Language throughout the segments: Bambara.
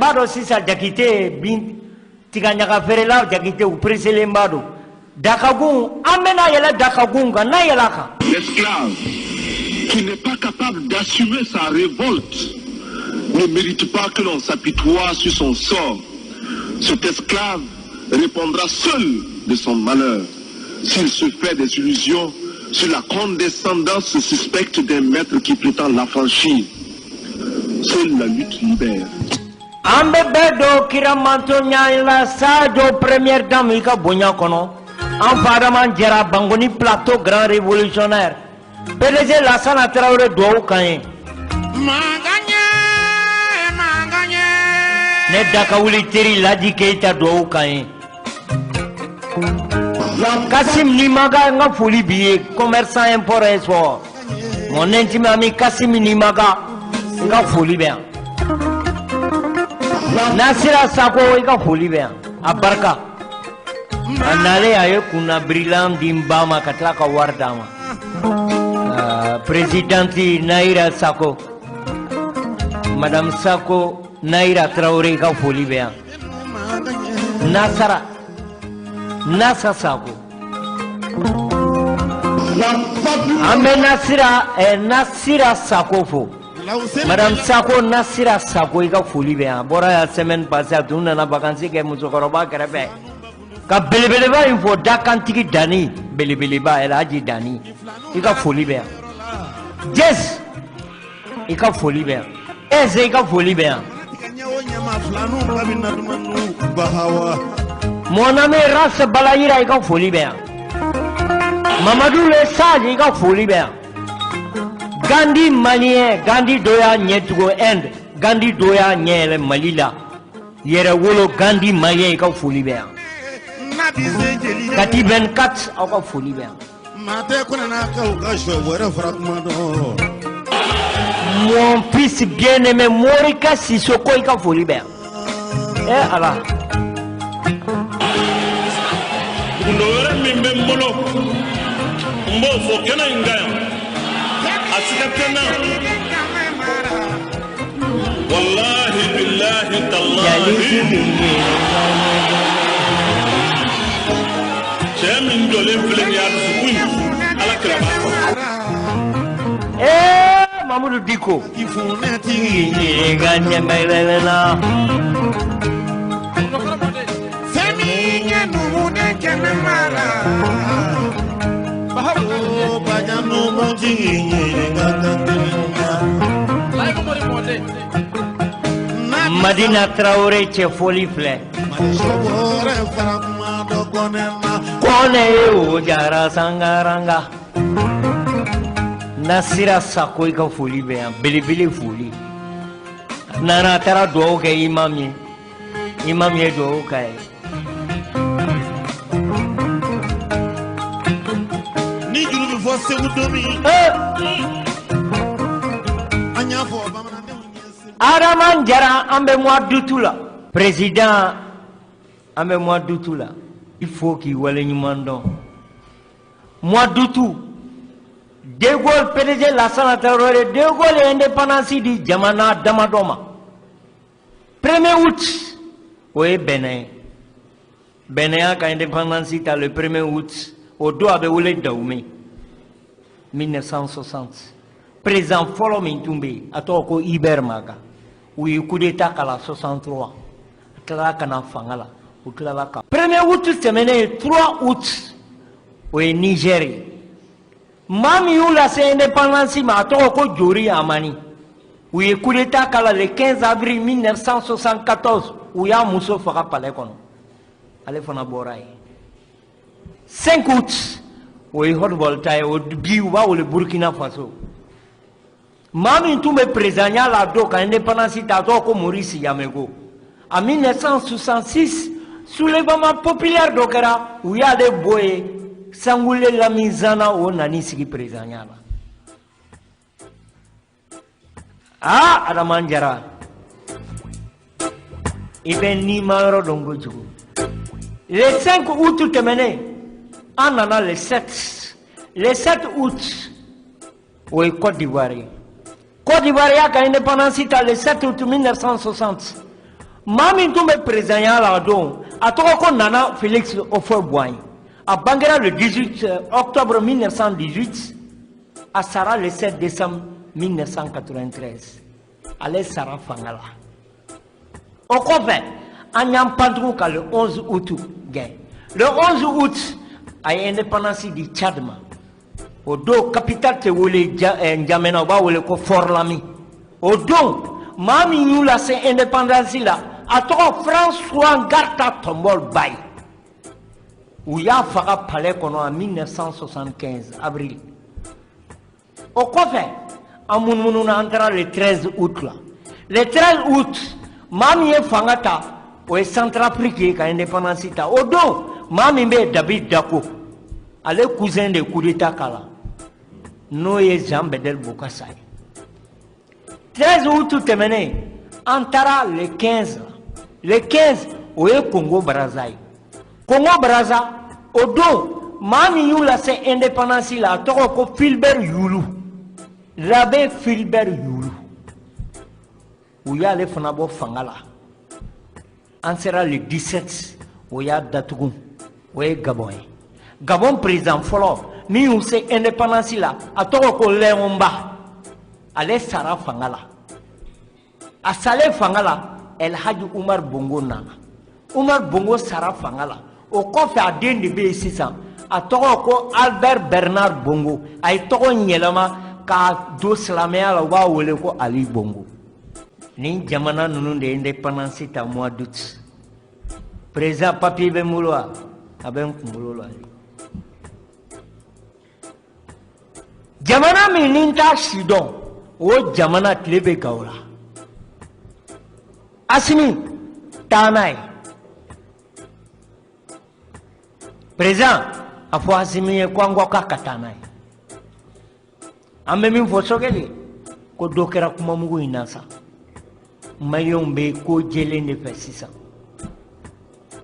mbado sisa jakite bin tiganyaka ferela jakite ou presele mbado dakagun amena yela dakagunga na yelaka. L'esclave qui n'est pas capable d'assumer sa révolte ne mérite pas que l'on s'apitoie sur son sort. Cet esclave répondra seul de son malheur s'il se fait des illusions sur la condescendance suspecte d'un maître qui prétend l'affranchir. Seule la lutte libère. Ambe bedo kiramanto nyala sajo première dame ika bonya kono en fadaman jera bangoni plateau grand révolutionnaire PDG Lassana Traoré do kanye Maganye ne dakawuli teri Ladi Keita do kanye Kassim Nimaga nga foli biye commerçant import export mon intime ami Kassim Nimaga nga foli bien Nasira Sako ika foli bien abarka anale aye kuna brillant dimbama katlaka wardama présidente Naira Sako madame Sako Naira Traoré ika foli bien Nasa Sako Ame Nasira Sako fo Madame Sako Nasira Sako ika foli bien bora ya semaine passée a tuna na vacances ke musokoroba kerebe ka belebeleba info dakantiki dani belebeleba elle a dit dani ika foli bien yes ika foli bien eze ika foli bien mon ami Ras Balayira ika foli bien Mamadou le sage ika foli bien Gandhi malien Gandhi doya nyetugo end Gandhi doya nyele malila yere wolo Gandhi malien ika foli bien Kati 24 ika foli bien mon fils bien-aimé Morika Sissoko ika foli bien Allah Ndore mimbe mbolo mbofo kena ingaya asikatena wallahi billahi tallahi Chemin dole mfile ya sukuni ala kraba Mamadou Diko ifuneti ganye melela Seminya numune kenmara Bahabo bajanu monji Madina Traoré che foli fle Kone o jara sangaranga Nasira Sako ika foli be belebele foli Nana tara do ke imam ye do kai Ni juru fo se wudomi Anya fo Araman jara ambe moi dutula président ambe moi dutula il faut qu'il wale nyumando moi dutu De Gaulle PDG Lassana Traoré De Gaulle est indépendance di jamana damadoma 1er août oui Benin a indépendance le 1er août au doigt de Oulé Daoumé 1960 président Folo Mintumbe atoko Ibermaga oui coup d'état kala 63 kala kana fangala ou kala ka 1er août semaine 3 août oui Nigeria Mami ou la c'est indépendance ma atoko Jori Amani oui coup d'état kala le 15 avril 1974 où ya Mousso Faka Palais kono ale fana boray 5 août oui hot voltaire au biwa ou le Burkina Faso Mami tout me présenya la doka indépendance atoko Maurice Yamego en 1966 soulèvement populaire dokera où ya les boye Sangoule la mizana o nani sigi présenya Adamanjara Iben ni mauro dongo jugo le 5 août terminé en a le 7 août au Côte d'Ivoire a indépendance le 7 août 1960 Mami tout me présent là donc à toi qu'on nana Félix Houphouët-Boigny à Banguera le 18 octobre 1918 à Sara le 7 décembre 1993 allez Sara Fangala au fait en Yampandrou le 11 août le 11 août à l'indépendance du Tchad au dos capitale te wole N'Djamena ba wole ko Fort-Lami au dos mami nous la c'est indépendance là à toi François Ngarta Tombol Bay où y a faga palais en 1975 avril au fait en Mounouna entra le 13 août là le 13 août mami est fangata au Centrafrique qui a indépendance là au dos mami be David Dako allez cousin de coup d'état kala Noé Jean Bedel Boukassay 13 août terminé Antara le 15 au Congo Brazzaville Congo Brazza au dos mami you la c'est indépendance là toko Philbert Youlou Rabé Philbert Youlou où y a les fanabo fangala en sera le 17 où y a Datougou où y Gabon Gabon président Folo mi ou c'est indépendance là à toko Léomba allez Sara Fangala à Salé Fangala El Hadji Oumar Bongo Nana Oumar Bongo Sara Fangala au coffre à den de B600 à toko Albert Bernard Bongo à toko Nyelama ka do Slamea la wa wole ko Ali Bongo ni jamana nunu de indépendance ta mois d'août président papier be mulwa aben kumulolo jamana mi ninta sidon o jamana tlebe gawla asimi tanay président afo asimi kwango ka katanay ambe min fo sogeli ko dokera kuma mugo inasa mayon be ko jele ne fesisa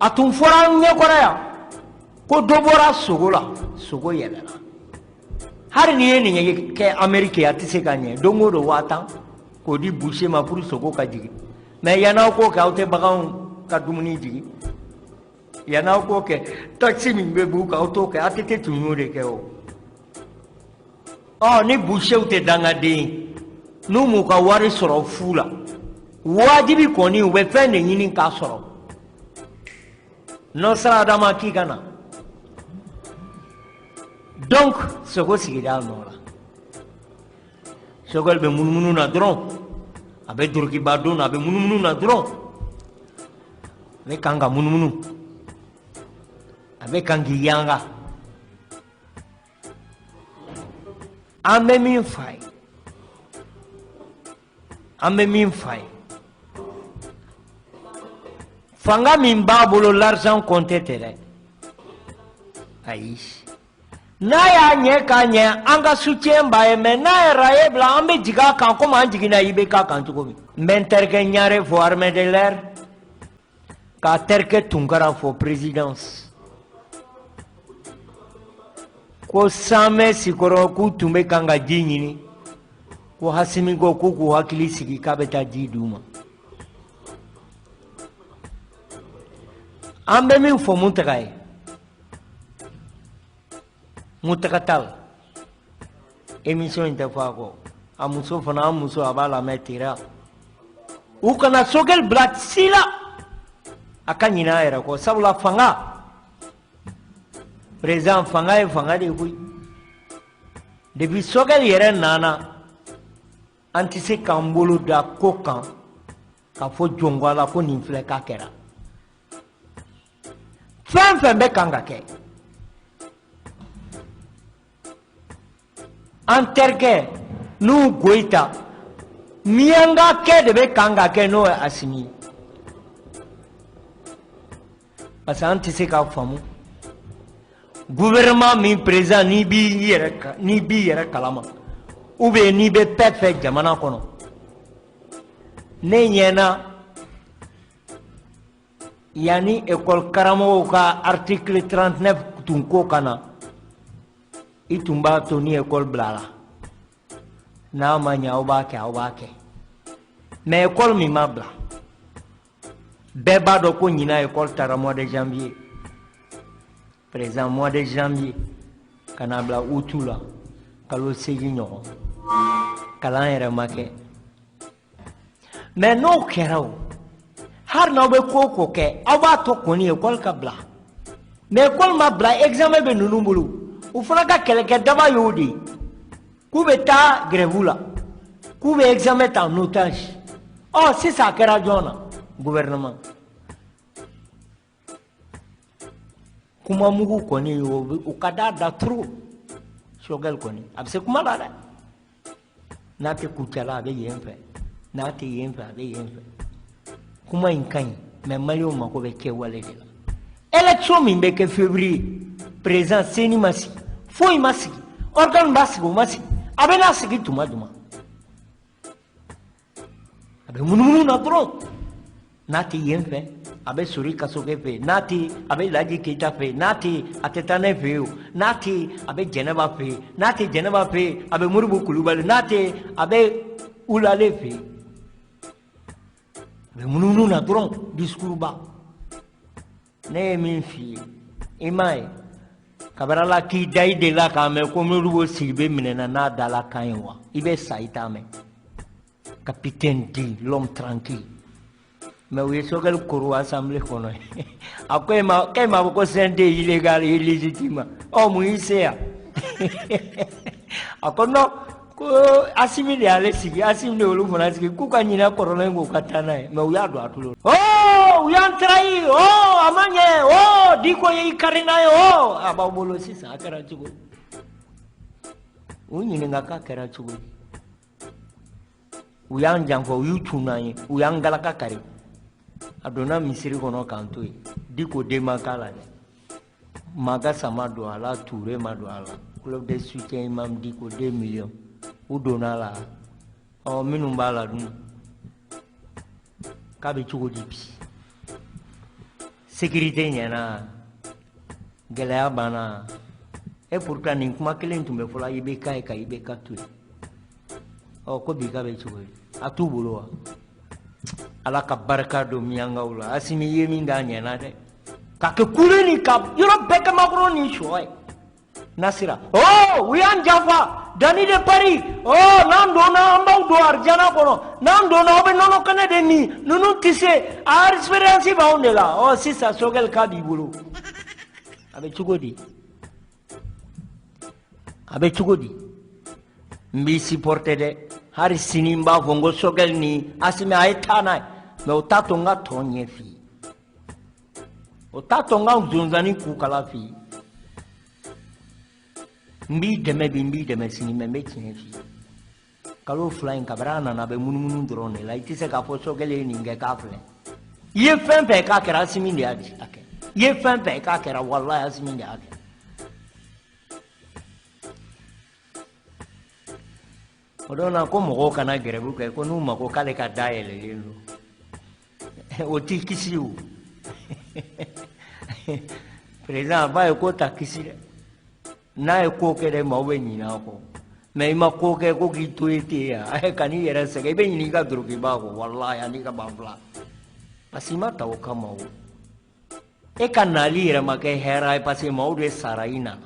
atun fora nye koraya ko dobora sogo yelela har ni ni ke Amerique ya tise kanye dongo do watan ko di boucher ma pour sogo ka jigi mais yana ko ka ote bagan ka dumuni jigi yana ko ke taxi min be bu ka oto ke atete tunyo de ke o oh ni boucher ote danga de no mu ka wari soro fula wajibi koni ube fende nyini ka soro no sara dama ki kana donc sogo sigira nora sogol be munumunu na dron abe durki badon abe munumunu na dron me kanga munumunu abe kangi yanga ame min fay fanga min babolo l'argent compté tere aïe Naya nye kanye anga soutien bae me na raye bla ambe jiga kan ko man jigina ibe ka kan tuko men terke nyare fo armée de l'air ka terke tungara fo présidence ko same sikoro ku tumbe kanga jinyini ko hasimi go ku hakili sigi ka beta jiduma ambe min fo muntakaye Mutakatal émission interfago amuso fana amuso abala metira ukana sogel blat sila akanyina era ko sabula fanga président fanga de hui depuis sogel yere nana antise kambolo da kokan ka fo jongwala ko ninfle ka kera fem be kanga ke Anterke nous goita mianga ke de be kanga ke no asimi parce antise ka famu gouvernement mi présent ni bi yere kalama ou be ni be perfect jamana kono ne nyena yani école karamo ka article 39 tunko kana itumba toni école blala na manya obake mais école mi mabla beba do ko nyina école tara mois de janvier présent mois de janvier kana bla outula kalo segi ñoko kala yere make mais no keraw har no be ko ke aba to ko ni école ka bla mais école ma bla examen be nunu bulu u fana ka kele ke daba yodi ku be ta grève la ku be examen ta en otage oh c'est ça kera jona gouvernement kuma mugu koni o kada da trop Choguel koni abse kuma la da nate kuchala be yemfe nate yemfe be yemfe kuma inkan mais malio mako be ke wale de la élection min be ke février présent seni masi foi masi organ masi go masi abena sigi tuma duma abe munumunu na trop nate yemfe abe suri kasoke fe nati abe laji kita fe nati atetane fe nati abe jeneba fe abe murubu kulubale nati abe ulale fe abe mununu na dron discours ba ne min fi imai kabarala ki dai de la ka me ko murubu sibe minena na dala kanwa ibe saita me capitaine dit l'homme tranquille. Mais oui, c'est que le courroux assemblée qu'on a. Après, quand il m'a beaucoup senté illégal et illégitime, oh, moi, il sait. Après, non, assimilé à l'essigue, assimilé au loup, on a dit, Koukanina, Corolin, ou Katana, mais oui, à droite. Oh, oui, on trahi, oh, Amanye, oh, Dikoye, Karina, oh, Ababolo, c'est ça, Karachugo. Oui, il n'y a qu'à Karachugo. Oui, on jango, oui, Tunaye, oui, on galaka kari. Adona misiri kono kantoi diko demakala de maga sama do ala touré ma do ala club de soutien imam diko 2 millions ou donala o minum bala dum kabe chugo dipi sécurité nyana gelaya bana et pourtant ni kuma kelen tumbe fola ibe kai kai ibe katu o ko bi kabe chugo atu bolowa ala ka barka do miyanga wula asimi yemi nganya na de ka ke kuleni ka yoro beke makro ni shoy nasira oh we an jafa dani de Paris oh nando na amba do arjana kono nando na obe nono kane de ni nunu tise ar experience ba ondela oh sisa sogel ka bibulu abe chugodi mbi supporter de har sinimba vongo sogel ni asime aitana me utatonga tonye fi utatonga uzunzani kukala fi mbi deme sinime mbe fi kalo flying kabrana na be munumunu drone la itise ka fo sogel ni nge ka fle ye fempe ka kera simindi adi ake ye fempe ka kera wallahi asimindi ake odona ko mo kana gerebu ke ko numa ko kale ka daele lelo o tikisiu président va ko takisire na e ko ke de mawe ni na ko me ma ko ke ko ki tuete ya e kani era se ke be ni ka duru ki ba ko wallahi ani ka bafla pasima ta o kama o e kanali era ma ke hera e pasi mau de saraina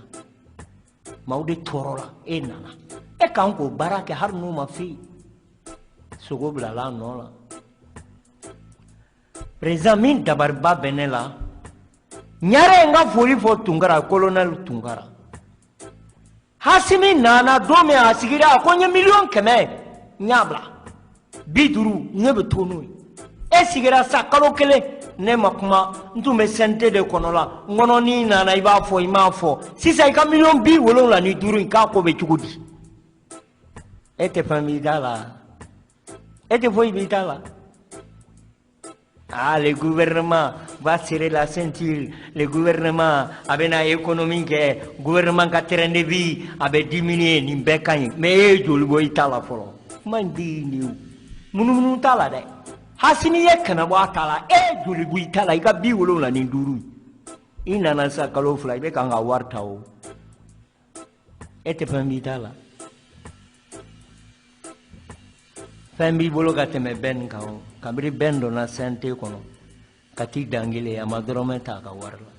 mau de torola e nana e kanko barake har numa fi sogo blala nola Prezamin dabarba benela nyare nga foli fo tungara colonel tungara hasimi nana dome asigira akonye million keme nyabla biduru nyebe tonu e sigira sakalo kele ne makuma ntume sente de konola ngono ni nana iba fo ima fo sisa ika million bi wolo la ni duru ka ko be chugudi ete famidala ete foi vitala. Ah, le gouvernement va serrer la ceinture. Le gouvernement avec une économie que le gouvernement qui a terrain de vie avait diminué ni bécagne. Mais je le vois itala folo. Mandi ni. Munu tala de. Hasini yekana wa tala. Je le vois itala. Ika biwolo la ni duru. Ina na sa kalo fly be kanga wartao. Ete pambi tala. Fambi bolo kateme ben kao kabri bendo na sente kono kati dangile ama dɔrɔmɛ ta ka wari la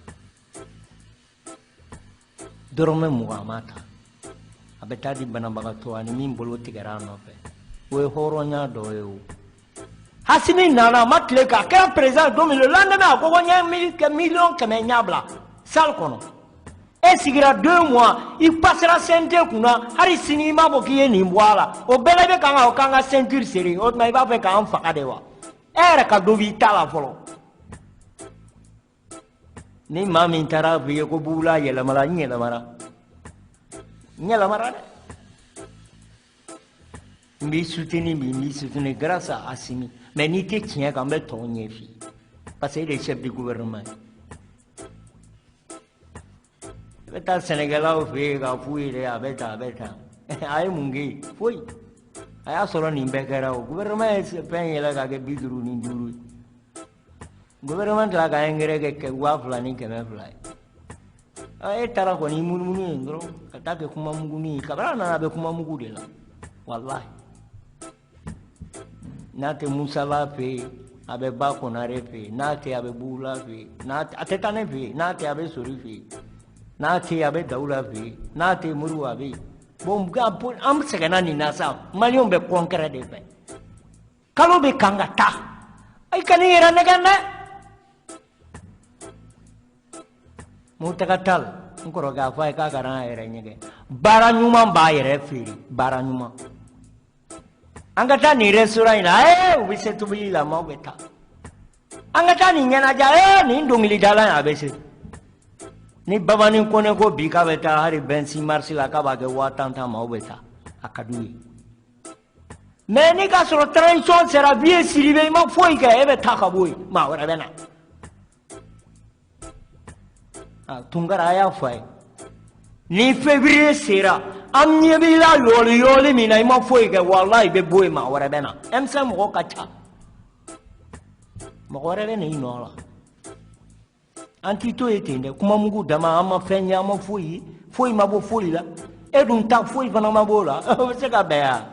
dɔrɔmɛ 20 ma ta a bɛ taa di banabagatɔ ani min bolo tigɛra a nɔfɛ o ye hɔrɔnya dɔ ye o Hasimi nana a ma tile k'a kɛra président don min le lendemain a ko n ye miliyɔn 100 ɲɛ bila salle kɔnɔ e sigira 2 mois i passera CNT kunna hali sini i m'a fɔ k'i ye nin bɔ a la o bɛɛ la i bɛ kan ka ceinture serrer o tuma i b'a fɛ k'an faga de wa e yɛrɛ ka dɔ b'i ta la fɔlɔ ni maa min taara f'i ye ko Bugula yɛlɛmara n yɛlɛmara dɛ n b'i soutenir grâce à Assimi mais n'i tɛ tiɲɛ kan n bɛ tɔw ɲɛ f'i ye parce que e de ye chef du gouvernement ye i bɛ taa sɛnɛkɛlaw fɛ yen k'a f'u ye dɛ a bɛ tan a ye mun kɛ yen foyi a y'a sɔrɔ nin bɛɛ kɛra o gouvernement ye fɛn yɛlɛ ka kɛ 55 ye gouvernement tila ka engrais kɛ 2000 ni 200 ye e taara kɔni i munumunu ye dɔrɔn ka taa kɛ kuma muguni ye kabini a nana a bɛ kuma mugu de la wallahi n'a tɛ Musala fɛ yen a bɛ Ba Konare fɛ yen n'a tɛ a bɛ Bugula fɛ yen a tɛ taa ne fɛ yen n'a tɛ a bɛ Sori fɛ yen n'a tɛ a bɛ Dawula fɛ yen n'a tɛ Moribo a bɛ yen bon an sɛgɛnna nin na sa maliyɛnw bɛ concret de fɛ kalo bɛ kan ka taa i kan'i yɛrɛ nɛgɛn dɛ Mutaga Tall n kɔrɔkɛ a fɔ a ye k'a kana a yɛrɛ ɲɛgɛn baara ɲuman b'a yɛrɛ feere baara ɲuman an ka taa nin restaurant in na u bɛ se tobili la maaw bɛ taa an ka taa nin ɲɛnajɛ nin dɔnkilidala in a bɛ se ni Babani Kone ko bi k'a bɛ taa hali 26 mars la k'a b'a kɛ 50 maaw bɛ taa a ka d'u ye mais ni k'a sɔrɔ transition sera Vieux Sidibé i ma foyi kɛ e bɛ taa ka bɔ yen maa wɛrɛ bɛ na Tunkara a y'a fɔ a ye ni février sera an ɲɛ b'i la yɔli min na i ma foyi kɛ wallahi i bɛ bɔ yen maa wɛrɛ bɛ na M5 mɔgɔ ka ca mɔgɔ wɛrɛ bɛ na i nɔ la an t'i to yen ten dɛ kuma mugu dama an ma fɛn ye an ma foyi ma bɔ foyi la e dun ta foyi fana ma b'o la o bɛ se ka bɛn ya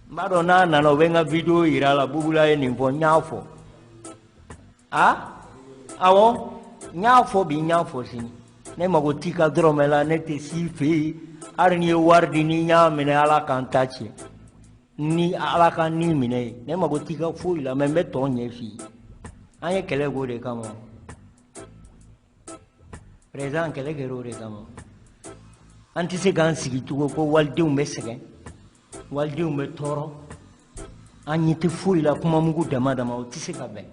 n b'a dɔn n'a nana o bɛ n ka video yira la Bugula ye nin fɔ n y'a fɔ awɔ n y'a fɔ bi n y'a fɔ sini ne mago t'i ka dɔrɔmɛ la ne tɛ s'i fɛ yen hali n'i ye wari di ni n y'a minɛ ala k'an ta tiɲɛ ni ala ka ni minɛ ye ne mago t'i ka foyi la mais n bɛ tɔ ɲɛ f'i ye an ye kɛlɛ k'o de kama président kɛlɛ kɛra o de kama an tɛ se k'an sigi tugun ko walidenw bɛ sɛgɛn walidenw bɛ tɔɔrɔ an ɲɛ tɛ foyi la kuma mugu dama dama o tɛ se ka bɛn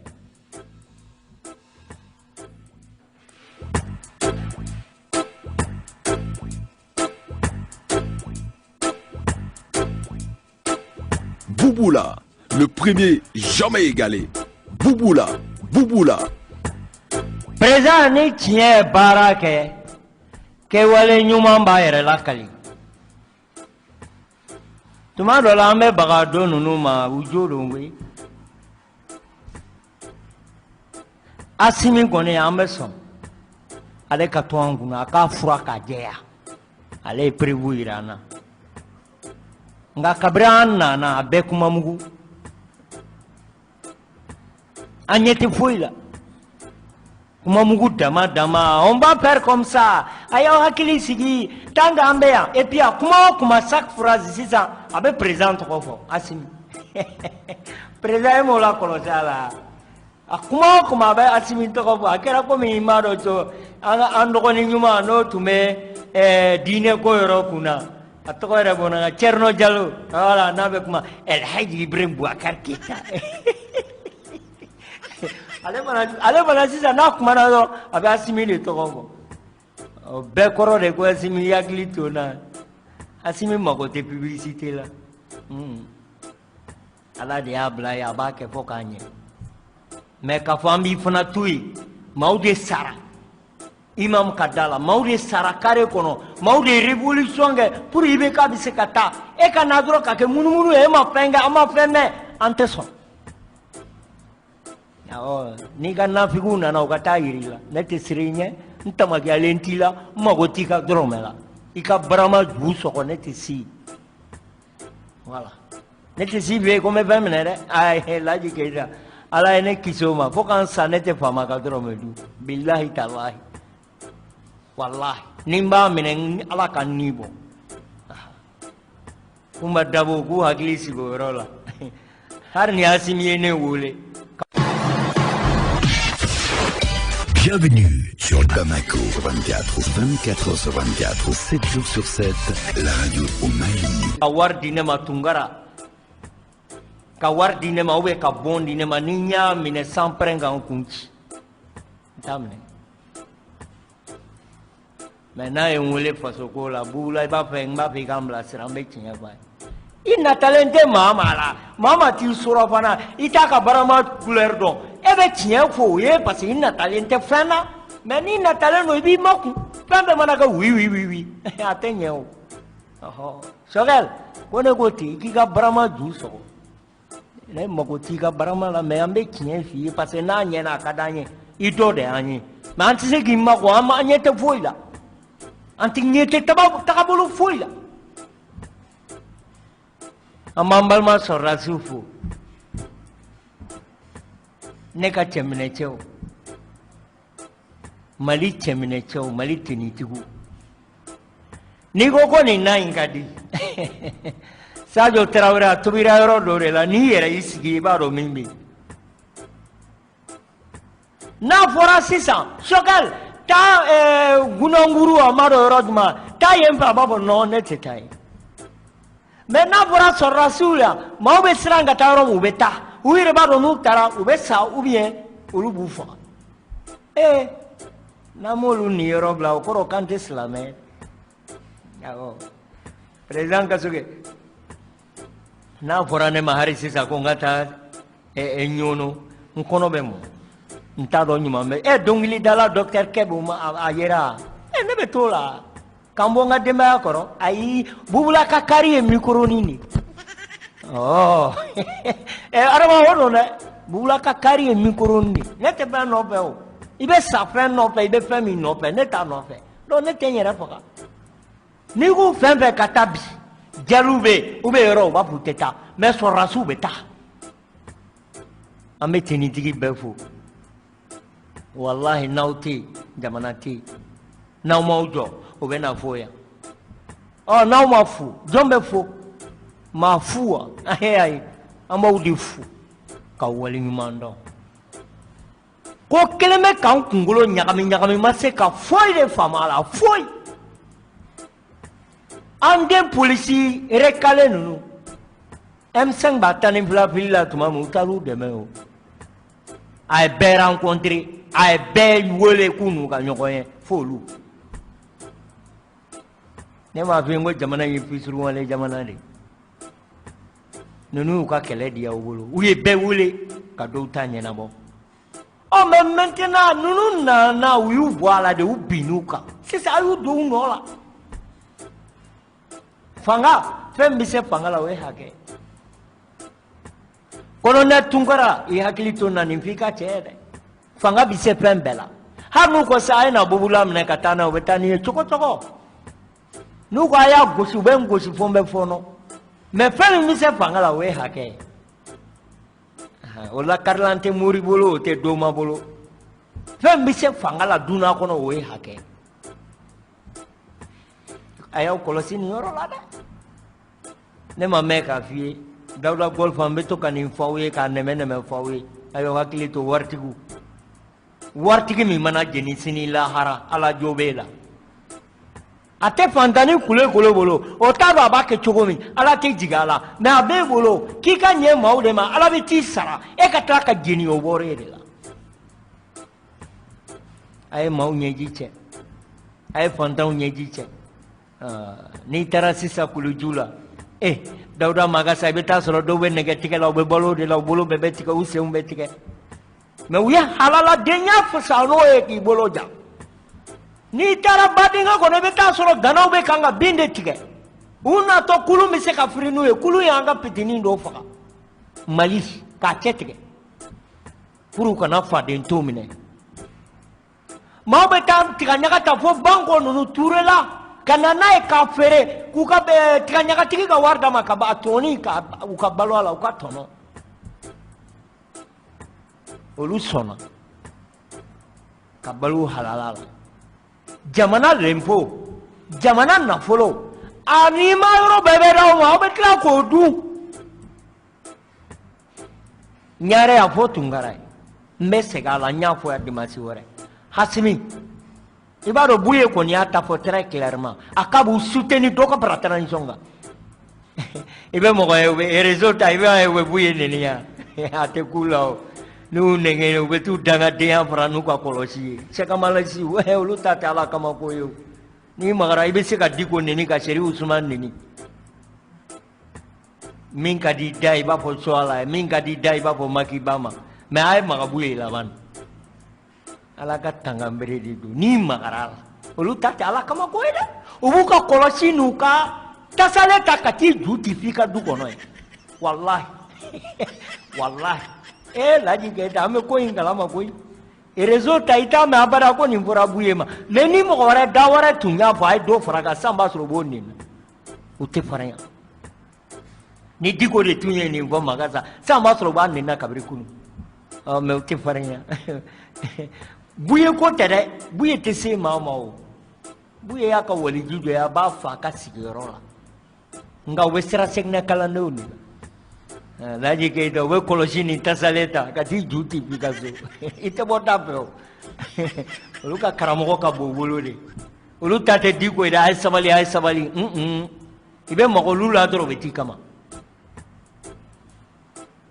Bouboula, le premier jamais égalé. Bouboula. Président ni tiɲɛ baara kɛ kɛwale ɲuman b'a yɛrɛ lakali tuma dɔ la an bɛ baga don ninnu ma u jo don koyi Assimi kɔni an bɛ sɔn ale ka to an kunna a k'a fura k'a jɛya ale ye prévu yira an na nka kabiri an nana a bɛɛ kuma mugu an ɲɛ tɛ foyi la kuma mugu dama on va faire comme ça a y'aw hakili sigi tant qu'an bɛ yan et puis a kuma o kuma chaque phrase sisan a bɛ président tɔgɔ fɔ Assimi président ye m'o la kɔlɔsi a la a kuma o kuma a bɛ Assimi tɔgɔ fɔ a kɛra komi i m'a dɔn co an dɔgɔnin ɲuman n'o tun bɛ diinɛ ko yɔrɔ kunna a tɔgɔ yɛrɛ bɔ na Thierno Diallo voilà n'a bɛ kuma El Hadji Ibrahim Boubacar Keita ale fana sisan n'a kumana dɔrɔn a bɛ Assimi de tɔgɔ fɔ o bɛɛ kɔrɔ de ko Assimi i hakili to n na Assimi mago tɛ publicité la ala de y'a bila yen a b'a kɛ fɔ k'a ɲɛ mais k'a fɔ an b'i fana to yen maaw de sara imam ka da la maaw de sara carré kɔnɔ maaw de ye révolution kɛ pour IBK bɛ se ka taa e ka na dɔrɔn ka kɛ munumunu ye e ma fɛn kɛ an ma fɛn mɛn an tɛ sɔn n'i ka nafigiw nana u ka taa yiri la ne tɛ siri i ɲɛ n tamakiyalen t'i la n mago t'i ka dɔrɔmɛ la i ka barama ju sɔgɔ ne tɛ si voilà ne tɛ si fɛ yen ko n bɛ fɛn minɛ dɛ Laji Keita ala ene kisoma fo kan sanete fama ka doro medu billahi tallahi wallahi nimba minen ala kan nibo kuma dabo ku hakili sigo rola har ni asimi ene wole. Bienvenue sur Bamako 24 sur 24, 7 jours sur 7, la radio au Mali. Kawar dinema tungara, kawar dinema oube ka bon dinema ninya mine sans prenga en kunchi. Tamne. Maintenant on voulait faire ce qu'on la boule, il va faire un peu comme la serambe tiens pas. Il n'a talente mama la, mama tu sera fana, il t'a qu'à barama couleur don. Ebe tiens fou ye parce qu'il n'a talente fana, mais il n'a talent no bi moku. Pembe manaka oui. Atteignez o. Oh. Sorel, kone goti ki ka barama du so. Le mokoti ka barama la me ambe tiens fi parce que na nyena kadanye. Ito de anyi. Mais antise ki mako ama nyete foila. Anti nyete takabulu foila. Amambal ma sorasufu. Neka chemine cheo. Mali chemine cheo, mali tinitigu. Nigo koni na ingadi. Sajo Traoré tubira rodore la ni era isigi baro mimbi. Na fora sisa, sokal ta gunonguru amaro rodma, ta yempa babo no netetai. Mais na fora sorasulia, ma obe sranga taro ubeta. Uire baro nu tara ubesa ubien ulubufa. Namolu ni robla okoro kante slame. Yago. President Kasuke. Na forane mahari sisa kongata enyono nkono bemo. Ntado nyuma me dongili dala docteur Kebu ma ayera. Nebe tola. Kambonga demba akoro ayi bubula kakari mikro nini. Oh. Arama hono ne bubula kakari mikro nini. Nete ba no be o. Ibe safran no pe ibe fami no pe neta no pe. Do ne tenyera foka. Nigu fembe katabi. Jalube ube ro ba puteta. Me so rasu beta. Ame tinitigi befo. Wallahi nauti jamanati. Now maujo ube na foya. Oh now mafu. Jombe fo. Mafua. Ai amba udifu. Ka wali mando. Ko keleme kan kungolo nyagami mase ka foi de famala foi. Ande polisi recalé nous. M5 batani vla villa tuma mutalu demeo. Ay be rencontrer, ay be wole kunu ka nyokoyen folu. Ne ma fi ngo jamana yi fisuru wale jamana de. Nunu ka kele dia wolo. Uye be wole ka do tanya na bo. Oh mais maintenant nous na oui voilà de ubinuka. C'est ça you do no la. Fanga fem bise fanga la we hake. Kono na tungara I hakili to na nimfika chede. Fanga bise pembela. Hanu ko sai na bubula mne katana wetani choko. Nuko aya gosi ben gosi fombe fono. Me fem bise fanga la we hake. Ola karlante muri bolo te doma bolo fem bise fangala duna kono we hake ayaw kolosini yoro la da ne ma meka fi dawla gol fambe to kanin fawe ka neme fawe ayo hakili to wartigi mi mana jeni sini la hara ala jobela ate fantani kule bolo o taba ba ke chogomi ala te jigala me abe bolo kika nye maude ma ala bi ti sara e ka taka jeni o bore de la ay mau nyeji che ay fantan nyeji che ni tara sisa kulu jula dauda magasa beta solo do we negative la be bolo de la bolo be betika use betike me uya halala denya fsa no e ki bolo ja ni tara badinga kono beta solo ganaw be kanga binde tige una to kulu mi se ka frinu e kulu yanga pitini ndo faka mali ka chetige puru kana fa den to mine ma beta tiganya ta fo banko no turela kana nae ka fere ku ka be tiganya tigi ka warda makaba toni ka ukabalwala ukatono olu sɔnna ka balo halala la jamana lempo jamana nafolo ani ma yɔrɔ bɛɛ bɛ d'aw ma aw bɛ tila k'o dun ɲare y'a fɔ Tunkara ye n bɛ segin a la n y'a fɔ yan dimanche wɛrɛ Hasimi i b'a dɔn Buye kɔni y'a ta fɔ très clairement a ka b'u soutenir dɔ ka fara transition kan i bɛ mɔgɔ ye u bɛ réseau ta i bɛ u bɛ Buye nɛni yan a tɛ k'u la o n'u nɛgɛn u bɛ t'u dangadenya fara n'u ka kɔlɔsi ye sɛkamalasi olu ta tɛ Ala kama ko ye o n'i magara i bɛ se ka Diko nɛni ka Seri Usumani nɛni min ka di da i b'a fɔ Suala ye min ka di da i b'a fɔ Maki Ba ma mais a ye maga Buye laban Ala ka tanganbere de don n'i magara la olu ta tɛ Ala kama ko ye dɛ u b'u ka kɔlɔsi n'u ka tasale ta ka t'i ju ti f'i ka du kɔnɔ ye walahi walahi Laji Keita an bɛ ko in kalama koyi réseau ta i t'a mɛn abada ko nin fɔra Buye ma mais ni mɔgɔ wɛrɛ da wɛrɛ tun y'a fɔ a ye dɔ fara kan sisan b'a sɔrɔ u b'o nɛni u tɛ fara yan ni Diko de tun ye nin fɔ Maga sisan b'a sɔrɔ u b'a nɛni kabiri kunun mais u tɛ fara yan Buye ko tɛ dɛ Buye tɛ se maa ma o Buye y'a ka waliji dɔ ye a b'a fa a ka sigiyɔrɔ la nka u bɛ sira segin kalandenw de la Laji Keita u bɛ kɔlɔsi ni tasale ta ka t'i ju ti f'i ka so i tɛ bɔ da fɛ o olu ka karamɔgɔ ka bon u bolo de olu ta tɛ Diko ye dɛ a ye sabali i bɛ maga olu la dɔrɔn u bɛ t'i kama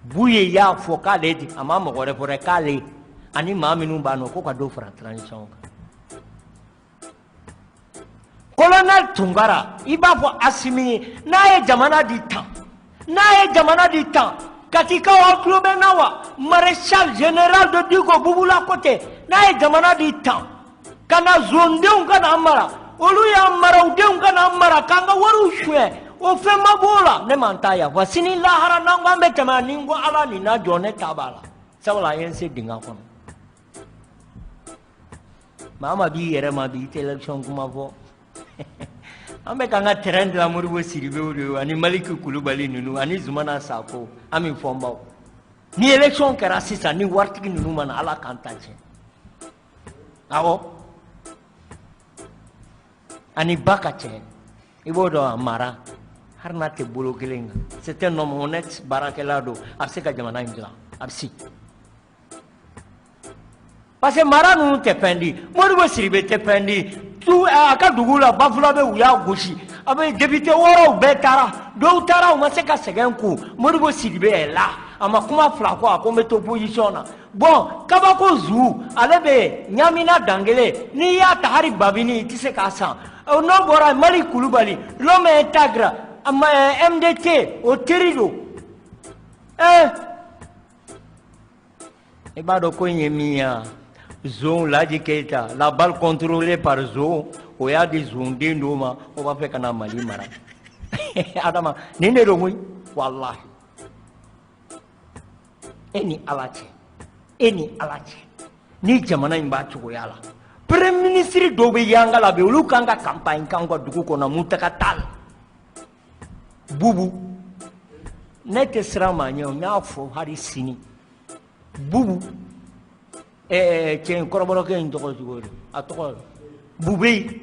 Buye y'a fɔ k'ale de a ma mɔgɔ wɛrɛ fɔ dɛ k'ale ani maa minnu b'a nɔ ko ka dɔ fara transition kan Colonel Tunkara i b'a fɔ Asimi ye n'a ye jamana di tan Katika wa tulo bɛ na wa maréchal général de Diko Bubula côté n'a ye jamana di tan kana zondenw kana mara olu y'a mara u denw kana mara k'an ka wariw suɲɛ o fɛn ma b'o la ne man ta yafa sini lahara n'an ko an bɛ tɛmɛ ni n ko Ala nin na jɔ ne ta b'a la sabula a ye n se dingɛ kɔnɔ maa ma b'i yɛrɛ ma bi i tɛ élection kuma fɔ an bɛ k'an ka terrain de la Modibo Sidibew de ani Maliki Kulubali ninnu ani Zumana Sako an bɛ fɔnbaw ni élection kɛra sisan ni waritigi ninnu mana Ala k'an ta tiɲɛ awɔ ani ba ka cɛ i b'o dɔn a mara hari n'a tɛ bolo kelen kan c'est un homme honnête baarakɛla don a bɛ se ka jamana in dilan a bɛ se parce que mara ninnu tɛ fɛn di Modibo Sidibe tɛ fɛn di a ka dugu la Bafula bɛ u y'a gosi a bɛ député wɔɔrɔw bɛɛ taara dɔw taara u ma se ka sɛgɛn kun Modibo Sidibe est là a ma kuma fila kɔ a ko n bɛ to position na bon kabako Zu ale bɛ Ɲamina Dangele n'i y'a ta hari Babini i tɛ se k'a san n'o bɔra Mali Kulubali l'homme intègre MDT o teri don i b'a dɔn ko in ye min ye Zone Laji Keita la balle contrôlée par Zone o y'a di zonden dɔw ma o b'a fɛ ka na Mali mara Adama nin de don koyi walahi e ni Ala cɛ ni jamana in b'a cogoya la premier ministre dɔw bɛ yanga la bi olu kan ka campagne kan ka dugu kɔnɔ Muntaka Tall Bubu ne tɛ siran maa ɲɛ o n y'a fɔ hali sini Bubu cɛ kɔrɔbɔrɔkɛ in tɔgɔ cogo di a tɔgɔ Bube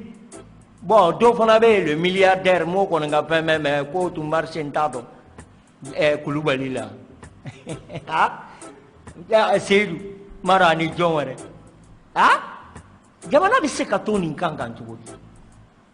bon dɔ fana bɛ yen le milliardaire m'o kɔni ka fɛn bɛɛ mais ko tun marché n t'a dɔn Kulubali la Seydou Mara ani jɔn wɛrɛ jamana bɛ se ka to nin kan cogo di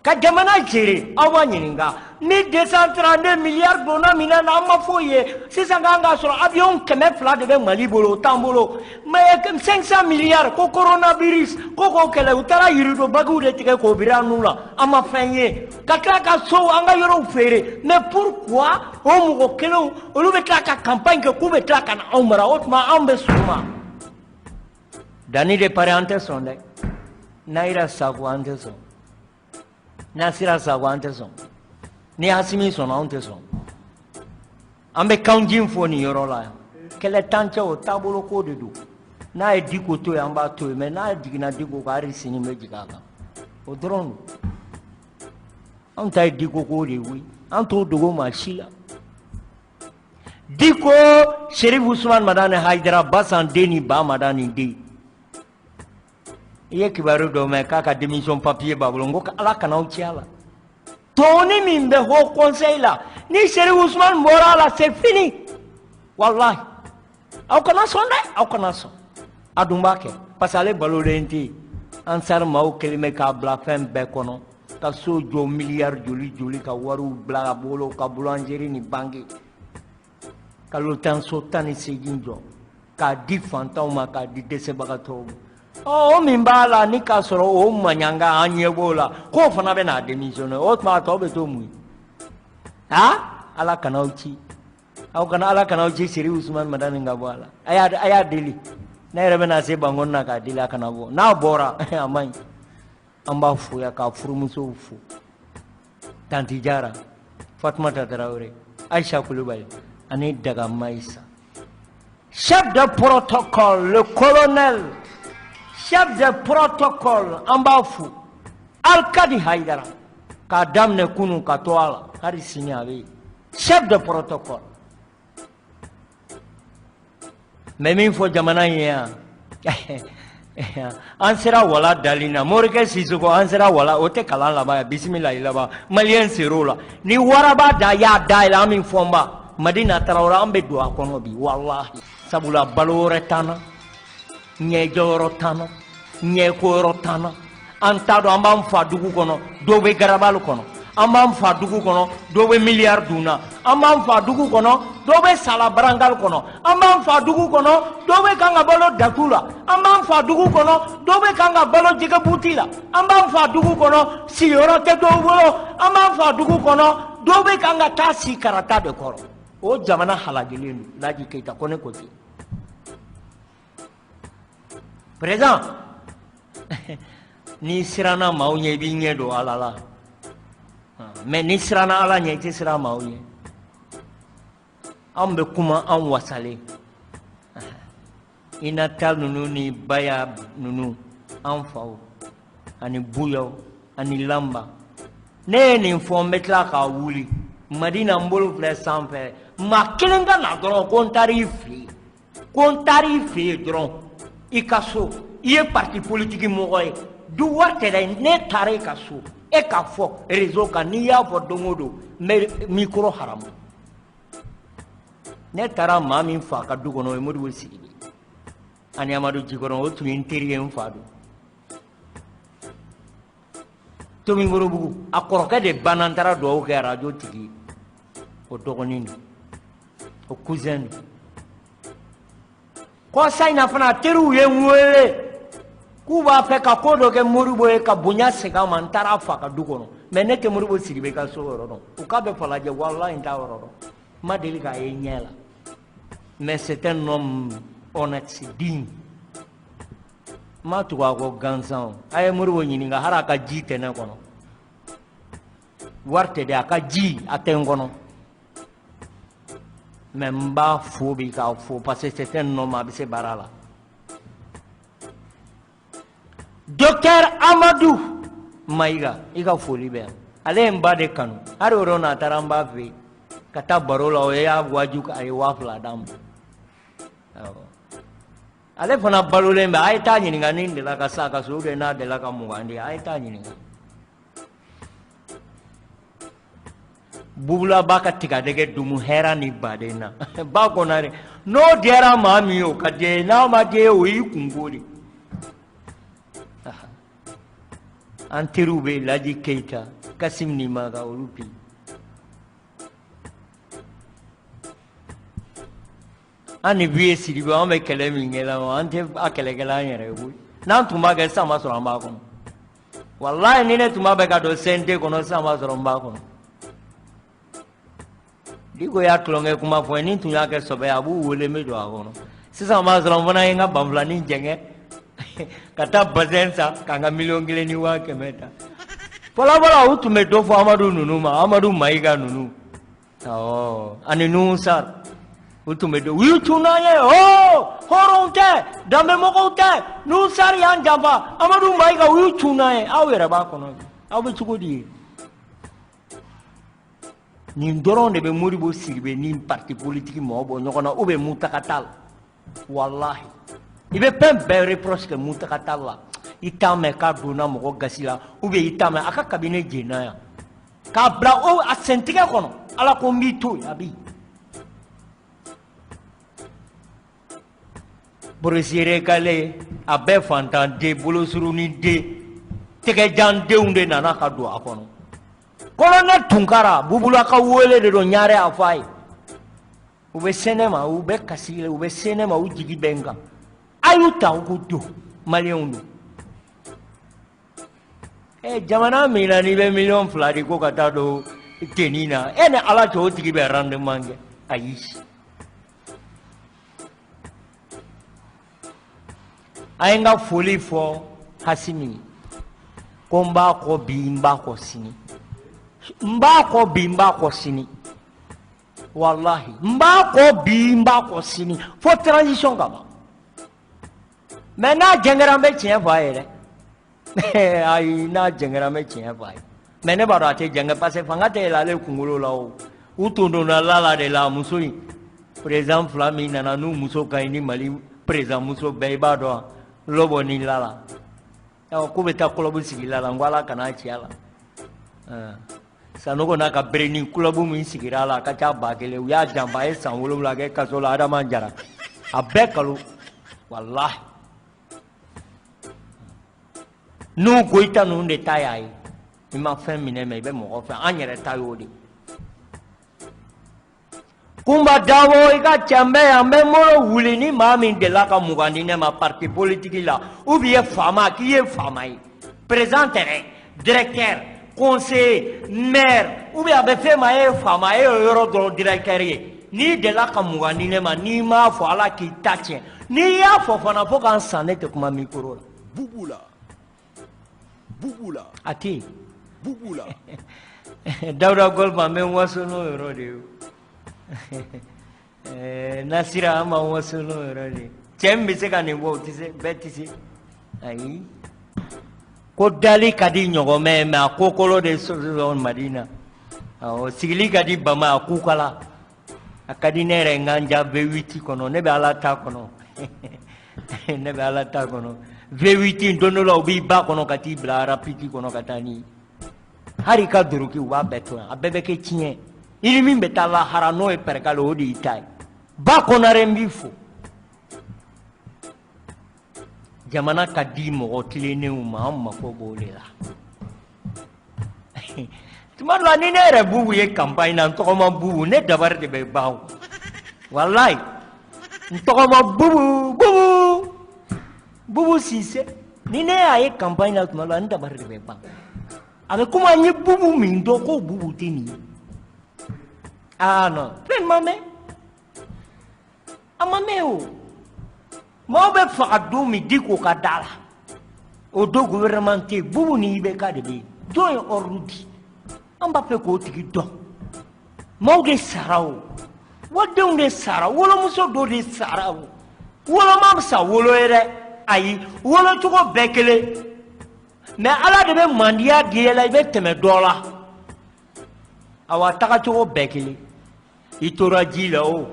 ka jamana gere aw b'a ɲininka ni 232 milliards donna minɛn na an ma foyi ye sisan k'an ka sɔrɔ avion 200 de bɛ Mali bolo o t'an bolo mais 500 milliards ko coronavirus ko k'o kɛlɛ u taara yirido bagiw de tigɛ k'o biri an n'u la an ma fɛn ye ka tila ka sow an ka yɔrɔw feere mais pourquoi o mɔgɔ kelenw olu bɛ tila ka campagne kɛ k'u bɛ tila ka na anw mara o tuma anw bɛ sɔn ma Dani de pare an tɛ sɔn dɛ Nayira Sako an tɛ sɔn Nasira Sako an tɛ sɔn ni Asimi sɔnna an tɛ sɔn an bɛ kanji fɔ nin yɔrɔ la yan kɛlɛ tan cɛ o taabolo ko de don n'a ye Diko to yen an b'a to yen mais n'a jiginna Diko kan hali sini bɛ jigin a kan o dɔrɔn don anw ta ye Diko ko de ye koyi an t'o dogo maa si la diko Sherif Ousmane Madane Haidara basan deni ba madani di iye kibaru do me kaka démission papier bablongo ala kana uchiala toni mimbe ho conseil la ni Sherif Ousmane morala c'est fini wallahi au kana son adumbake pasale balolenti ansar maw kelime ka bla fem be kono ka sojo milliard joli ka waru bla bolo ka boulangerie ni bangi ka lotan sotani sejinjo ka di fantoma ka di desebagato o mimbala ni ka soro o manyanga anyebola ko fana be na démissionner o ma to be to mu ha ala kanauchi au kana ala kanauchi Sherif Ousmane Madane ngabala aya deli na yɛrɛ bɛna se bangon na k'a deli a kana bɔ n'a bɔra a man ɲi an b'a foya k'a furumusow fo tanti Jara Fatumata Tarawele Aïcha Kulubali ani Daga Maïssa chef de protocole le colonel chef de protocole an b'a fo Alkadi Haidara k'a daminɛ kunu ka to a la hali sini a bɛ chef de protocole mais min fo jamana ye an sera wala dalina Morikɛ Sisoko an sera wala o tɛ kalan laban ya bisimilahi laban maliyɛn ser'o la ni waraba da y'a da yɛlɛ an min fɔ n ba Madina Tarawele an bɛ don a kɔnɔ bi wallahi sabula balo wɛrɛ t'an na ɲɛjɔ yɔrɔ t'an na ɲɛko yɔrɔ t'an na an t'a dɔn an b'an fa dugu kɔnɔ dɔw bɛ garabali kɔnɔ an b'an fa dugu kɔnɔ dɔw bɛ miliyari dunna an b'an fa dugu kɔnɔ dɔw bɛ sala barangali kɔnɔ an b'an fa dugu kɔnɔ dɔw bɛ kan ka balo datu la an b'an fa dugu kɔnɔ dɔw bɛ kan ka balo jɛgɛ buti la an b'an fa dugu kɔnɔ sigiyɔrɔ tɛ dɔw bolo an b'an fa dugu kɔnɔ dɔw bɛ kan ka taa si karata de kɔrɔ o jamana halagilen don Laji Keita ko ne ko ten président ni siranna maaw ɲɛ i b'i ɲɛ don Ala la mais ni siranna Ala ɲɛ i tɛ siran maaw ɲɛ an bɛ kuma an wasalen Inata ninnu ni Baya ninnu an faw ani Buyaw ani Lamba ne ye nin fɔ n bɛ tila k'a wuli Madina n bolo filɛ sanfɛ maa kelen ka na dɔrɔn ko n taar'i fɛ yen dɔrɔn i ka so i ye parti politique mɔgɔ ye du wari tɛ dɛ ne taara i ka so e ka fɔ réseau kan n'i y'a fɔ don o don n bɛ micro haramu ne taara maa min fa ka du kɔnɔ o ye Modibo Sidibe ani Amadu Jikɔrɔn o tun ye n teri ye n fa don Tomikɔrɔbugu a kɔrɔkɛ de banna n taara dugawu kɛ radio tigi o dɔgɔnin don o cousin don kɔsa in na fana teriw ye n wele k'u b'a fɛ ka ko dɔ kɛ Modibo ye ka bonya segin a ma n taara a fa ka du kɔnɔ mais ne tɛ Modibo Sidibe ka so yɔrɔ dɔn u k'a bɛ Falajɛ walahi n t'a yɔrɔ dɔn n ma deli k'a ye ɲɛ la mais c'est un homme honnête digne n ma tugu a kɔ gansan a ye Modibo ɲininka hali a ka ji tɛ ne kɔnɔ wari tɛ dɛ a ka ji a tɛ n kɔnɔ mais n b'a fo bi k'a fo parce que c'est un homme a bɛ se baara la Docteur Amadou Maïga i ka foli bɛ yan ale ye n ba de kanu hali o yɔrɔ n'a taara n b'a fɛ yen ka taa baro la o y'a waju a ye 2000 d'a ma ale fana balolen bɛ a ye taa ɲininka ni n delila ka sa ka so ou bien n'a delila ka 20 di a ye taa ɲininka Bubula b'a ka tigadɛgɛ dumu hɛrɛ ni baden na ba kɔnɔ dɛ n'o diyara maa min ye o ka di ye n'a ma di ye o y'i kunko de an teriw bɛ Laji Keita Kasim Nimaga olu bi an ni Vieux Sidibe an bɛ kɛlɛ min kɛ la an tɛ a kɛlɛkɛla an yɛrɛ ye koyi n'an tun b'a kɛ sisan ma sɔrɔ an b'a kɔnɔ walahi ni ne tun b'a bɛ ka don CNT kɔnɔ sisan ma sɔrɔ n b'a kɔnɔ Diko y'a tulonkɛ kuma fɔ ni tun y'a kɛ sɔbɛ a b'u wele n bɛ don a kɔnɔ sisan ma sɔrɔ n fana ye n ka banfulanin jɛngɛ ka taa bassin san ka n ka 1,000,000 ni 500,000 ta fɔlɔfɔlɔ u tun bɛ dɔ fɔ Amadu ninnu ma Amadu Mayiga ninnu ani Nuhu Sar u tun bɛ dɔ u y'u cun n'an ye hɔrɔnw tɛ danbemɔgɔw tɛ Nuhu Sar y'an janfa Amadu Mayiga u y'u cun n'an ye aw yɛrɛ b'a kɔnɔ aw bɛ cogo di nin dɔrɔn de bɛ Modibo Sidibe ni parti politique mɔgɔ bɔ ɲɔgɔn na ou bien Muntaka Tall wallahi i bɛ fɛn bɛɛ reproche kɛ Muntaka Tall la i t'a mɛn k'a donna mɔgɔ gasi la ou bien i t'a mɛn a ka cabinet jenna yan k'a bila o a sentigɛ kɔnɔ ala ko n b'i to yen a bi Borisire Kale a bɛɛ fantan den bolosuruni den tɛgɛjan denw de nana ka don a kɔnɔ Colonel Tunkara Bubula ka wele de don ɲare a fɔ a ye u bɛ sɛnɛ ma u bɛ kasi u bɛ sɛnɛ ma u jigi bɛ n kan a y'u ta u k'u don maliyɛnw don jamana min na n'i bɛ miliyɔn 2 di ko ka taa don tenni na ni ala cɛ o tigi bɛ rendement kɛ ayi a ye n ka foli fɔ Hasimi ko n b'a kɔ bi n b'a kɔ sini n b'a kɔ bi n b'a kɔ sini wallahi n b'a kɔ bi n b'a kɔ sini fo transition ka ban mais n'a jɛngɛra n bɛ tiɲɛ fɔ a ye dɛ ayi n'a jɛngɛra n bɛ tiɲɛ fɔ a ye mais ne b'a dɔn a tɛ jɛngɛ parce que fanga tɛ yɛlɛ ale kunkolo la o u tondonna la de la muso in président 2 min nana n'u muso ka ɲi ni Mali président muso bɛɛ i b'a dɔn Lɔbɔ ni Lala k'u bɛ taa club sigi la n ko ala kana ci a la Sanogo n'a ka bereni club min sigira la a ka ca 1000 u y'a janfa a ye san 7 kɛ kaso la Adama Jara a bɛɛ kalo wallahi n'u Goyita ninnu de ta y'a ye i ma fɛn minɛ mɛ i bɛ mɔgɔ fɛ an yɛrɛ ta y'o de Kumba Dabo i ka cɛnbɛ yan n bɛ Moro wuli ni maa min delila ka mugan di ne ma parti politique la ou bien faama k'i ye faama ye président tɛ dɛ directeur conseiller maire ou bien a bɛ f'e ma e ye faama e ye yɔrɔ dɔrɔn directeur ye n'i delila ka mugan di ne ma n'i m'a fɔ ala k'i ta tiɲɛ n'i y'a fɔ fana fo k'an san ne tɛ kuma micro la Bubula a tɛ yen Bubula Dawuda Golba n bɛ n waso n'o yɔrɔ de ye Nasira an b'an waso n'o yɔrɔ de ye cɛ min bɛ se ka nin bɔ o tɛ se bɛɛ tɛ se ayi ko dali ka di ɲɔgɔnmɛ ye mais a ko kolo de sɔrɔ Madina awɔ sigili ka di Bama a kukala a ka di ne yɛrɛ n ka n ja V8 kɔnɔ ne bɛ ala ta kɔnɔ ne bɛ ala ta kɔnɔ V8 don dɔ la u b'i ba kɔnɔ ka t'i bila rapide kɔnɔ ka taa n'i ye hali ka doroki u b'a bɛɛ to yan a bɛɛ bɛ kɛ tiɲɛ i ni min bɛ taa lahara n'o ye pɛrɛkale o de y'i ta ye ba kɔnɔre n b'i fo jamana ka di mɔgɔ tilennenw ma an mako b'o de la tuma dɔ la ni ne yɛrɛ Bubu ye campagne na n tɔgɔ ma Bubu ne dabari de bɛ ban o walayi n tɔgɔ ma Bubu Sise ni ne y'a ye campagne na tuma dɔ la n dabari de bɛ ban a bɛ komi an ye Bubu min dɔn ko Bubu tɛ nin ye ah non fɛn ma mɛn a ma mɛn o mɔgɔw bɛ faga don min di k'o ka da la o don gouvernement tɛ yen Bubu ni IBK de bɛ yen jɔn ye ordre di an b'a fɛ k'o tigi dɔn maaw de sara o wadenw de sara wolomuso dɔ de sara o woloma bɛ sa wolo ye dɛ ayi wolocogo bɛɛ kelen mais ala de bɛ mandiya di e la i bɛ tɛmɛ dɔ la awa tagacogo bɛɛ kelen i tora ji la o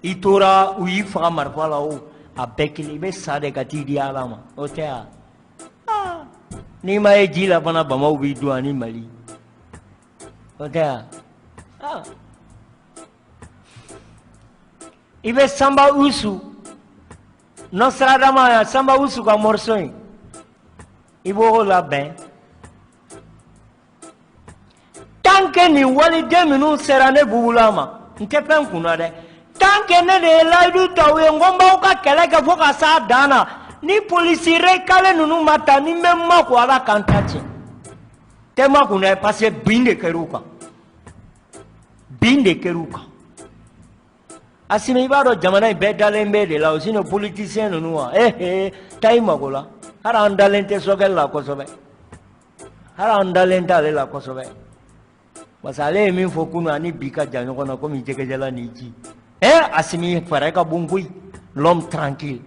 i tora u y'i faga marifa la o a bɛɛ kelen i bɛ sa de ka t'i di ala ma o tɛ wa n'i ma ye ji la fana bamaw b'i dun ani Mali o tɛ wa i bɛ Sanba Usu Nostradama Sanba Usu ka morceau in i b'o labɛn tant que nin waliden minnu sera ne Bubula ma n tɛ fɛn kunna dɛ tant que ne de ye layidu ta u ye n ko n b'aw ka kɛlɛ kɛ fo ka s'a dan na ni polisi recalé ninnu ma ta ni n bɛ makun ala kan ta tiɲɛ tɛ makun dɛ parce que bin de kɛr'u kan bin de kɛr'u kan Asimi i b'a dɔn jamana in bɛɛ dalen bɛ de la o sinon politicien ninnu wa taa i mago la hali an dalen tɛ Sogɛli la kosɛbɛ hali an dalen t'ale la kosɛbɛ parce que ale ye min fɔ kunun ani bi ka jan ɲɔgɔn na komi jɛgɛjɛla ni ji Asimi fɛɛrɛ ka bon koyi l'homme tranquille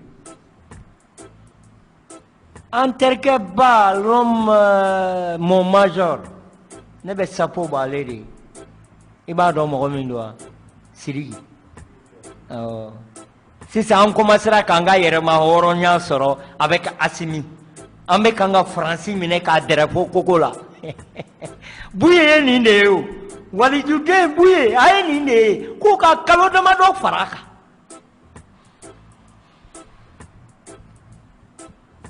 an terikɛ ba l'homme mon major ne bɛ sapo b'ale de ye Ibado Mogomindua, Siri. Si ça on commencera kanga yerema horonya soro avec Assimi. Ambe kanga Francis mine ka drapeau kokola. Buye ni ndeo. Wali jude buye ay ni ne ko ka kalo dama do faraka.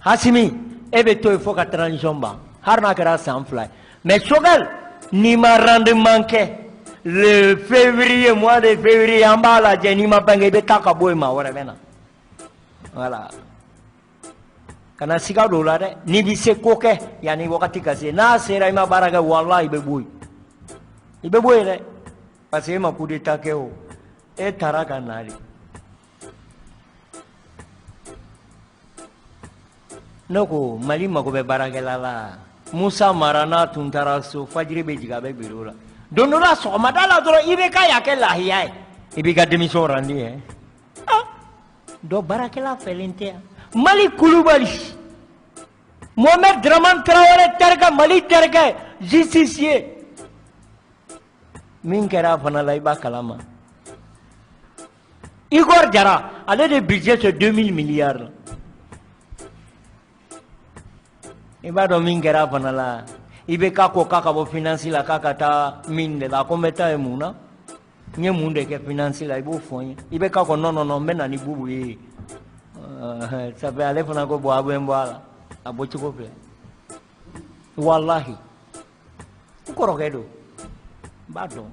Assimi ebe to il faut ka transition ba. Harna kara sans fly. Mais Chogal ni ma rendement ke le février, mois de février, en bas là, j'ai ni ma pingue, il taka boy ma voilà. Quand on s'y garde là, ni bise coque, ya ni wakati kasi, na sera ima baraga wallah ibe boy, le, parce que ma coup d'état que o, et taraka nari. Noko Mali mako be baraga la, Musa Marana tuntaraso, fajri be jiga be birola. Donora so madala doro ibeka yake lahiya ibika démission rendi do barakela felente Mali Koulibaly Mohamed Draman Traoré terga Mali terga justicier min kera fana la iba kalama Igor Diarra allait de budget de 2000 milliards iba do min kera fana la Ibeka ko kaka bo financer la kaka ta mine la kometa e muna nye munde ke financer la ibo fonye ibeka ko non mena ni bubu yi ça va aller fana ko bo abembala abochi ko ple wallahi ko kedo bado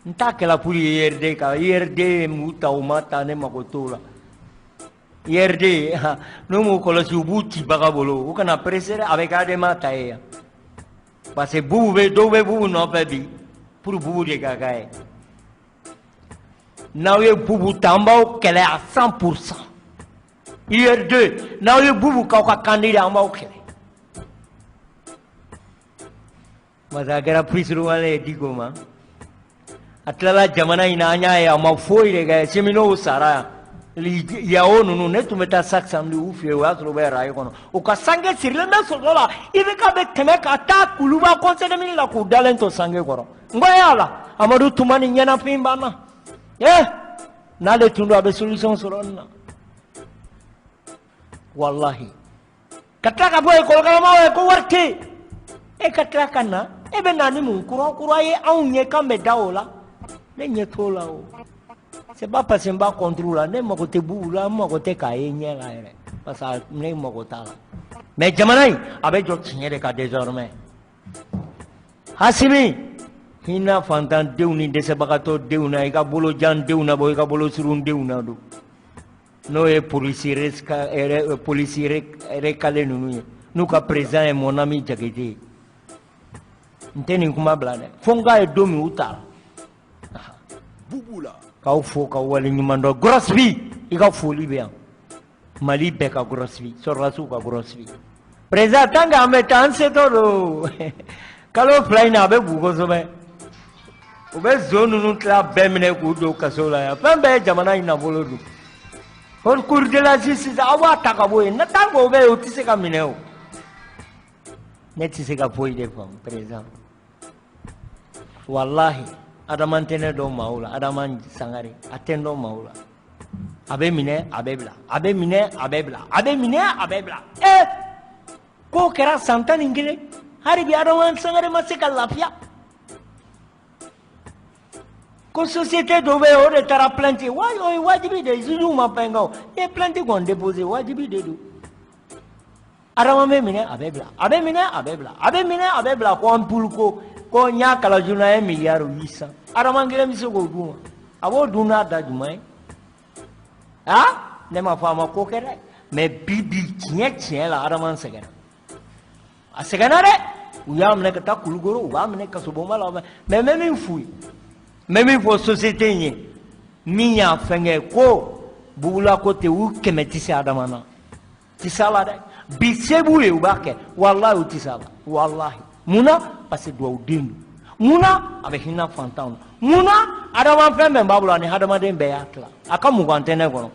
ntake la puri yerde ka yerde muta umata ne makotola Yerde, nous nous connaissons beaucoup bagabolo. Vous connaissez pressé avec Adema Taïa. Parce que vous non pas pour vous les gagaï. Now you boubou tambao qu'elle est à 100%. Yerde, now you boubou kaka candidat en bas qu'elle est. Mais ça a pris sur le digoma. Atlala jamana inanya ya mafoy les gars, semino sara. Yao nunu ne tumeta saksam li ufi wa trobe rayo kono o ka sange sirle me sodola ibe ka be teme ka ta kuluba conseil de mini la ku dalento sange koro ngoyala amadu tumani nyana pimba na na le tundu abe solution soronna wallahi kataka boy ko kala ko warti e kataka na e be nani mun kuro ye aunye kambe daola ne nyetola o c'est pas parce que je ne contrôle, je ne sais pas si parce que je ne sais pas. Mais Jamanaï, avec d'autres signes désormais. Hassimi, il n'a pas entendu Deuni de ce bagato Deuna, il a bolo Jan Deuna, il a bolo Surun Deuna. Nous, policiers recalés, nous, qu'à présent, est mon ami Jagete. Nous tenons comme un blâme. Fonga est domi outal. Bouboula. Kau fo kau wali nyumando grosse vie ika foli bien Mali beka grosse vie sur la souka grosse vie présent tanga metan setoro kalo fly na be bugo sobe obe zone nu tra bemne ku do kasola ya pembe jamana ina bolodu hol cour de la justice awa takaboy na tango be otise ka mineo neti se ka foi de fam présent wallahi Adaman tene do maula, Adaman sangari, atendo maula. Abe mine, abebla, abe mine, abebla, abe mine, abebla. Ko kera santan ingile, hari bi Adaman sangari masika lafia. Ko société dobe ore tara planti, wajibi de zuzu mapengao, e planti gon déposer, wajibi de do. Adaman mine, abebla, abe mine, abebla, abe mine, abebla, ko ampulko. Ko nya kala juna e milliard 800 aramangire miso go duma abo duna da jumai ne ma fama ko kere mais bibi tien la araman segana a segana re uyam ne ka kulugoro uyam ne ka soboma la mais même fui même fo société ni minya fenge ko bula ko te u kemetisi adamana tisala de bisebu e ubake wallahi utisala wallahi Muna parce que doit udindu. Muna avec hina fantan. Muna adama fembe babula ni hadama den beatla. Aka mugantene kono.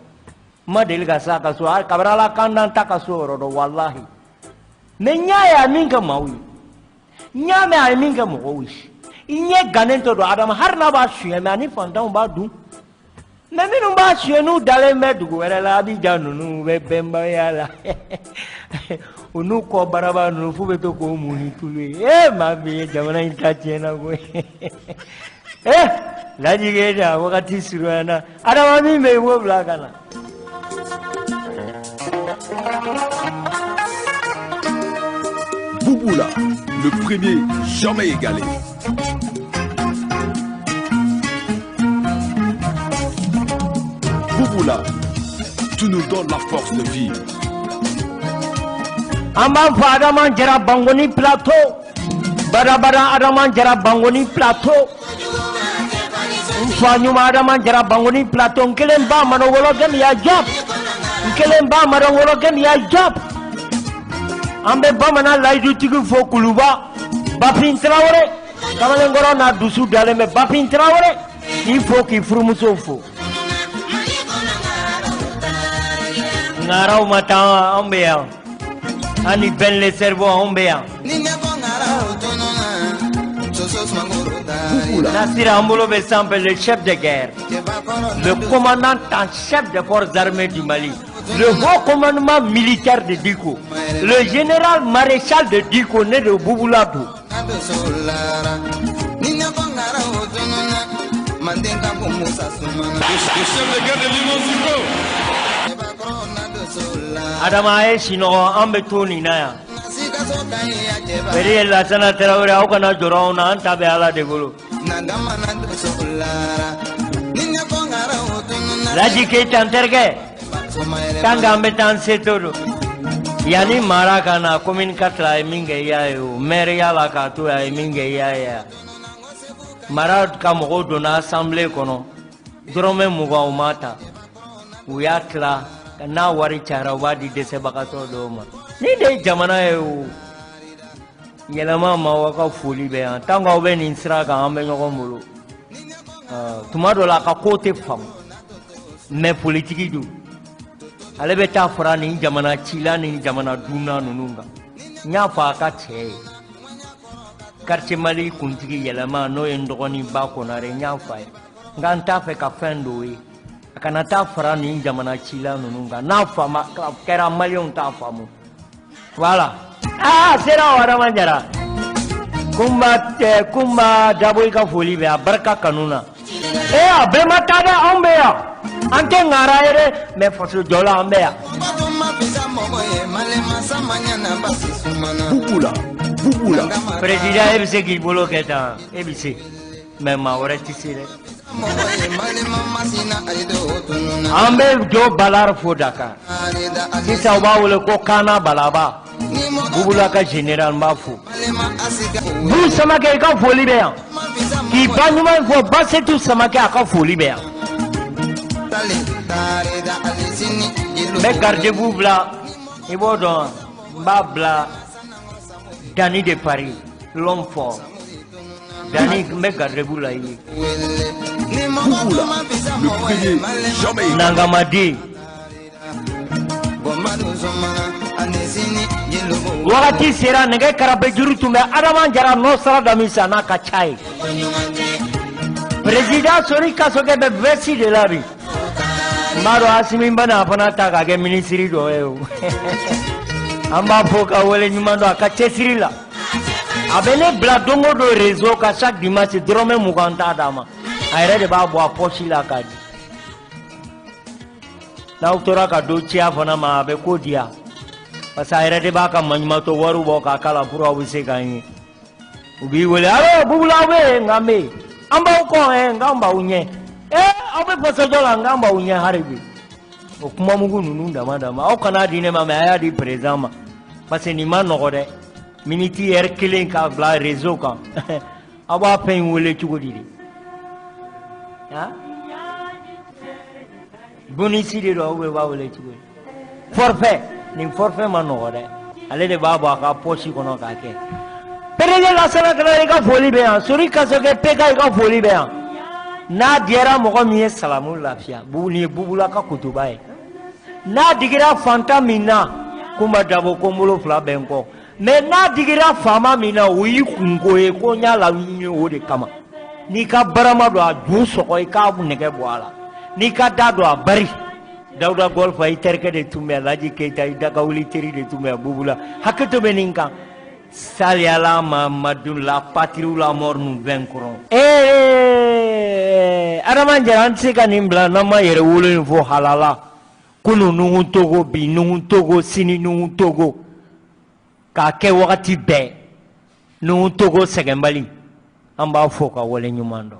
Ma deliga saka so kabrala kandan takaso rodo wallahi. Menya ya minga mawi. Nyame ya minga mawi. il n'y a gagné tout Adam Harnaba chien mani fantan badou mais nous ba chien nous d'aller mettre la bidja nous bemba yala nous ko baraba nous faut beto ko muni tulu ma vie jamana intatiena go la jigeda wakati surana Adam mi me wo blagana Bouboula, le premier jamais égalé. Bouboula, tu nous donnes la force de vivre. Amman fa Adaman jara bangoni plateau. Bada Adaman jara bangoni plateau. Fa nyuma Adaman jara bangoni plateau. Nkelen ba manowolo gem ya job. Nkelen ba manowolo gem ya job. Ambe bamana laidu tigi fo kuluba Bapin Traoré kamalen ngoro na dusu dale me Bapin Traoré il faut qu'il frumuso fo ngaraw mata ambe ya ani ben le cerveau ambe ya Nasir Ambolo Bessampe, le chef de guerre, le commandant en chef des forces armées du Mali, le haut commandement militaire de Diko, le général maréchal de Diko, né de Bouboulatou. Adamae Sino Ambetoni Naya. Very la sana Traoré au kana jorona anta be ala de golo Raji ke tanterge tanga metan setoro yani mara kana commune katra minge yayo maire yala ka to ay minge yaya mara ka mo do na assemblée kono dorome mugo mata uyatla kana wari chara wadi de se bakato do ma ni de jamana yo yelama ma waka foli be an tanga be ni sira ka ambe nyoko mbulu tumado la ka côté fam mais politique du ale be ta fara ni jamana chila ni jamana duna nununga nya fa ka che quartier Mali kuntigi yelama no endogoni ba ko na re nya fa nganta fe ka fendo yi kana ta fara ni jamana chila nununga na fa ma kera Malion ta famu voilà sera wara manjara kumba daboi ka foli be barka kanuna abe matada ambe ya ante ngara ere me fosu jola ambe ya Bouboula président ebise ki bolo keta ebise me ma ore tisire ambe jo balar fo Dakar si sawa wole ko kana balaba Bouboula ka général Mafou. Vous samake ka foli be yan. Ki banyuma fo basse tout samake ka foli be yan. Mais gardez-vous là. Et bon donc babla Dani de Paris, l'homme fort. Dani mais gardez-vous là. Bouboula, le premier jamais égalé. Nangamadi. Wakati sera nege karabe juru tumbe Adaman jara no sara damisa na kachai Président Sori Kasoke be vesi de la vie Maro asimi mbana apana taka ke ministri do eo Amba foka wole nyumando akachesiri la Abene bladongo do réseau ka chaque dimanche drome muganta Adama Aire de ba bo aposhi la kadi Na utora ka do chia fana ma be kodia parce que aire de baka manmato waru boka kala pura wise kanyi ubi wole alo Bouboula be ngambe amba ko ngamba unye abe pasa dola ngamba unye haribi okuma mugu nununda madama o kana dine mama aya di président parce que ni manogode miniti kelen ka bla réseau ka aba pen wole chugodi ha bonisi de do we ba wole chugodi forfait ni forfait manogode ale de baba ka pochi kono ka ke perele la sala kala ka foli be an Sori Kasoke peka ka foli be an na diara mogo mi salamu lafia buni Bouboula ka kutuba e na digira fanta mina kuma dabo kombolo fla benko mais n'a digira fama mina o yi kungo ye ko nya la wi o de kama ni ka barama do a ju soko I ka nege bo ala ni ka da do a bari Dauda Golf ay terke de tumbe Laji Keita I daga wuli teri de tumbe bubula haketo beninka sali ala Mamadou la patrie la mort nous vaincrons Araman jaran se ka nimbla nama yere wolo info halala kunu nuhu togo bi nuhu togo sini nuhu togo ka ke wakati be nuhu togo segembali amba foka wole nyumando